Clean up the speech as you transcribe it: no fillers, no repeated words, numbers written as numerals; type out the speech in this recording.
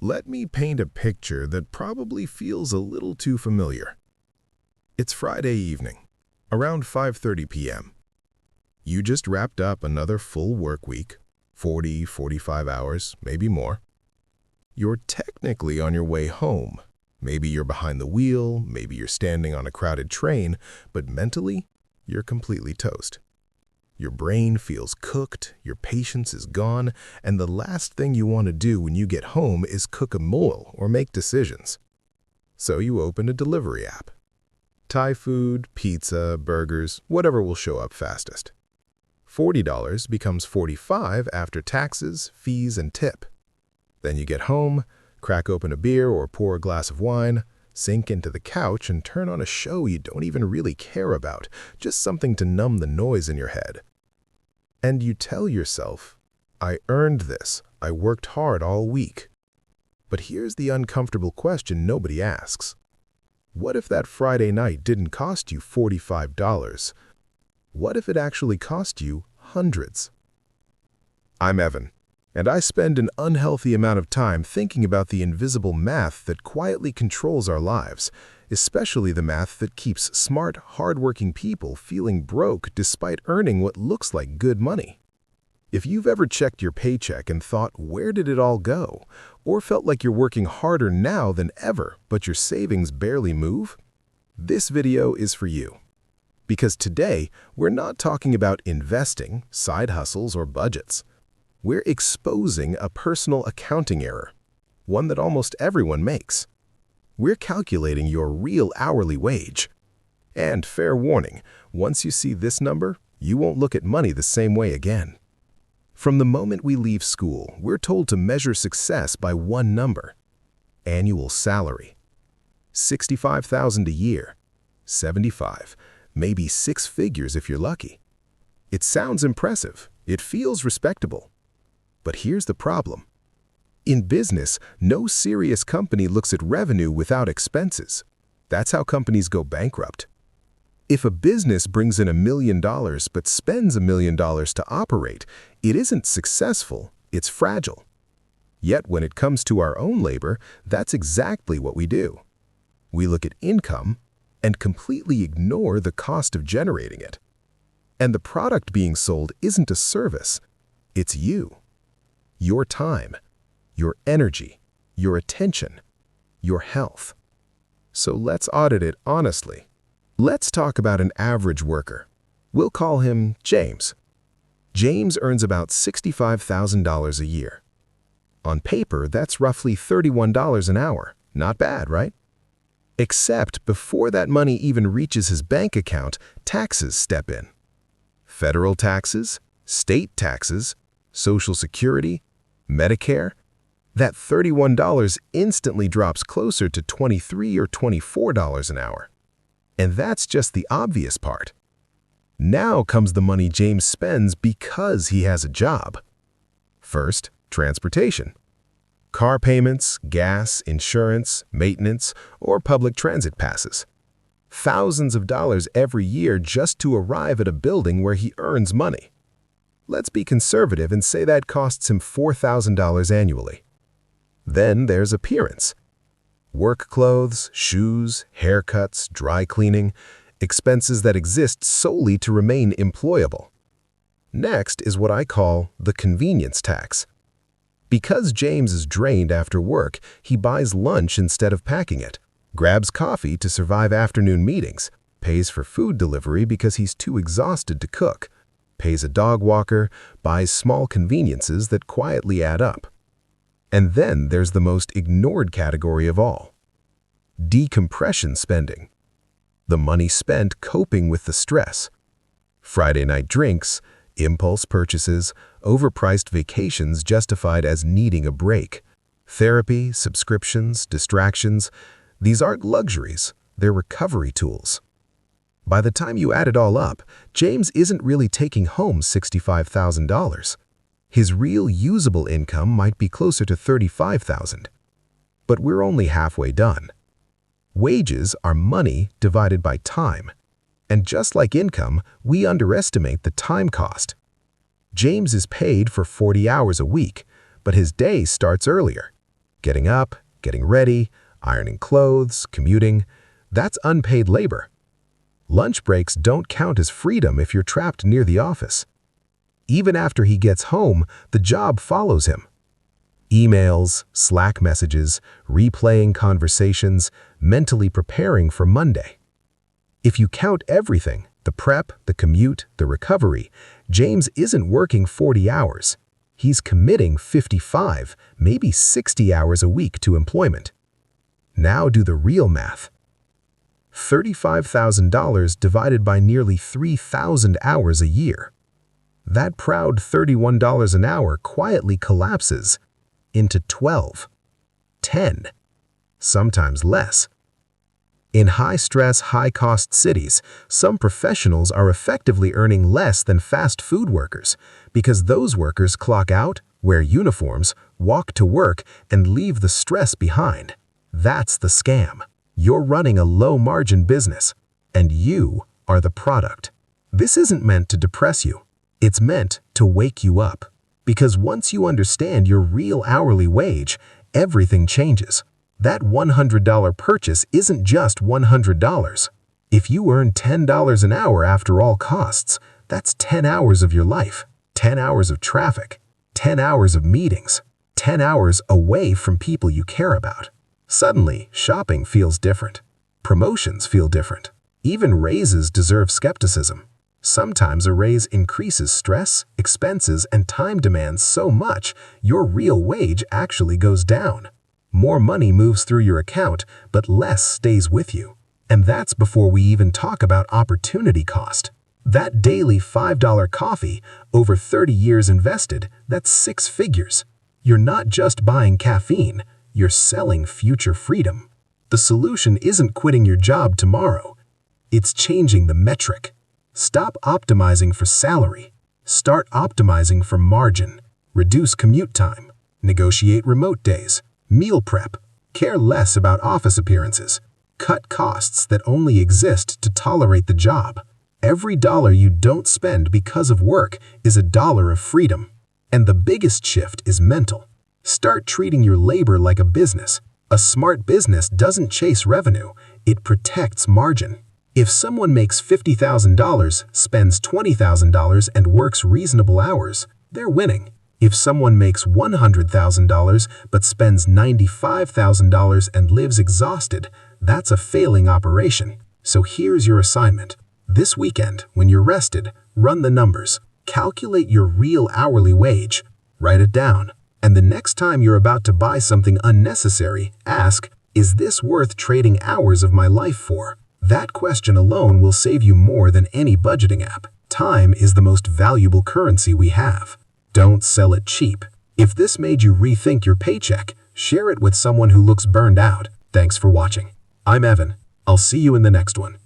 Let me paint a picture that probably feels a little too familiar. It's Friday evening, around 5:30 p.m. You just wrapped up another full work week, 45 hours, maybe more. You're technically on your way home. Maybe you're behind the wheel, maybe you're standing on a crowded train, but mentally, you're completely toast. Your brain feels cooked, your patience is gone, and the last thing you want to do when you get home is cook a meal or make decisions. So you open a delivery app. Thai food, pizza, burgers, whatever will show up fastest. $40 becomes $45 after taxes, fees, and tip. Then you get home, crack open a beer or pour a glass of wine, sink into the couch and turn on a show you don't even really care about, just something to numb the noise in your head. And you tell yourself, I earned this, I worked hard all week. But here's the uncomfortable question nobody asks. What if that Friday night didn't cost you $45? What if it actually cost you hundreds? I'm Evan, and I spend an unhealthy amount of time thinking about the invisible math that quietly controls our lives, especially the math that keeps smart, hardworking people feeling broke despite earning what looks like good money. If you've ever checked your paycheck and thought, where did it all go? Or felt like you're working harder now than ever, but your savings barely move? This video is for you. Because today, we're not talking about investing, side hustles, or budgets. We're exposing a personal accounting error, one that almost everyone makes. We're calculating your real hourly wage. And fair warning, once you see this number, you won't look at money the same way again. From the moment we leave school, we're told to measure success by one number: annual salary. $65,000 a year, 75, maybe six figures if you're lucky. It sounds impressive, it feels respectable. But here's the problem. In business, no serious company looks at revenue without expenses. That's how companies go bankrupt. If a business brings in $1 million but spends $1 million to operate, it isn't successful, it's fragile. Yet when it comes to our own labor, that's exactly what we do. We look at income and completely ignore the cost of generating it. And the product being sold isn't a service, it's you. Your time, your energy, your attention, your health. So let's audit it honestly. Let's talk about an average worker. We'll call him James. James earns about $65,000 a year. On paper, that's roughly $31 an hour. Not bad, right? Except before that money even reaches his bank account, taxes step in. Federal taxes, state taxes, Social Security, Medicare. That $31 instantly drops closer to $23 or $24 an hour. And that's just the obvious part. Now comes the money James spends because he has a job. First, transportation. Car payments, gas, insurance, maintenance, or public transit passes. Thousands of dollars every year just to arrive at a building where he earns money. Let's be conservative and say that costs him $4,000 annually. Then there's appearance. Work clothes, shoes, haircuts, dry cleaning, expenses that exist solely to remain employable. Next is what I call the convenience tax. Because James is drained after work, he buys lunch instead of packing it, grabs coffee to survive afternoon meetings, pays for food delivery because he's too exhausted to cook, pays a dog walker, buys small conveniences that quietly add up. And then there's the most ignored category of all: decompression spending. The money spent coping with the stress. Friday night drinks, impulse purchases, overpriced vacations justified as needing a break. Therapy, subscriptions, distractions, these aren't luxuries, they're recovery tools. By the time you add it all up, James isn't really taking home $65,000. His real usable income might be closer to $35,000. But we're only halfway done. Wages are money divided by time. And just like income, we underestimate the time cost. James is paid for 40 hours a week, but his day starts earlier. Getting up, getting ready, ironing clothes, commuting, that's unpaid labor. Lunch breaks don't count as freedom if you're trapped near the office. Even after he gets home, the job follows him. Emails, Slack messages, replaying conversations, mentally preparing for Monday. If you count everything, the prep, the commute, the recovery, James isn't working 40 hours. He's committing 55, maybe 60 hours a week to employment. Now do the real math. $35,000 divided by nearly 3,000 hours a year. That proud $31 an hour quietly collapses into 12, 10, sometimes less. In high-stress, high-cost cities, some professionals are effectively earning less than fast food workers because those workers clock out, wear uniforms, walk to work, and leave the stress behind. That's the scam. You're running a low-margin business, and you are the product. This isn't meant to depress you. It's meant to wake you up. Because once you understand your real hourly wage, everything changes. That $100 purchase isn't just $100. If you earn $10 an hour after all costs, that's 10 hours of your life, 10 hours of traffic, 10 hours of meetings, 10 hours away from people you care about. Suddenly, shopping feels different. Promotions feel different. Even raises deserve skepticism. Sometimes a raise increases stress, expenses, and time demands so much, your real wage actually goes down. More money moves through your account, but less stays with you. And that's before we even talk about opportunity cost. That daily $5 coffee, over 30 years invested, that's 6 figures. You're not just buying caffeine, you're selling future freedom. The solution isn't quitting your job tomorrow. It's changing the metric. Stop optimizing for salary. Start optimizing for margin. Reduce commute time. Negotiate remote days. Meal prep. Care less about office appearances. Cut costs that only exist to tolerate the job. Every dollar you don't spend because of work is a dollar of freedom. And the biggest shift is mental. Start treating your labor like a business. A smart business doesn't chase revenue, it protects margin. If someone makes $50,000, spends $20,000, and works reasonable hours, they're winning. If someone makes $100,000 but spends $95,000 and lives exhausted, that's a failing operation. So here's your assignment. This weekend, when you're rested, run the numbers. Calculate your real hourly wage. Write it down. And the next time you're about to buy something unnecessary, ask, is this worth trading hours of my life for? That question alone will save you more than any budgeting app. Time is the most valuable currency we have. Don't sell it cheap. If this made you rethink your paycheck, share it with someone who looks burned out. Thanks for watching. I'm Evan. I'll see you in the next one.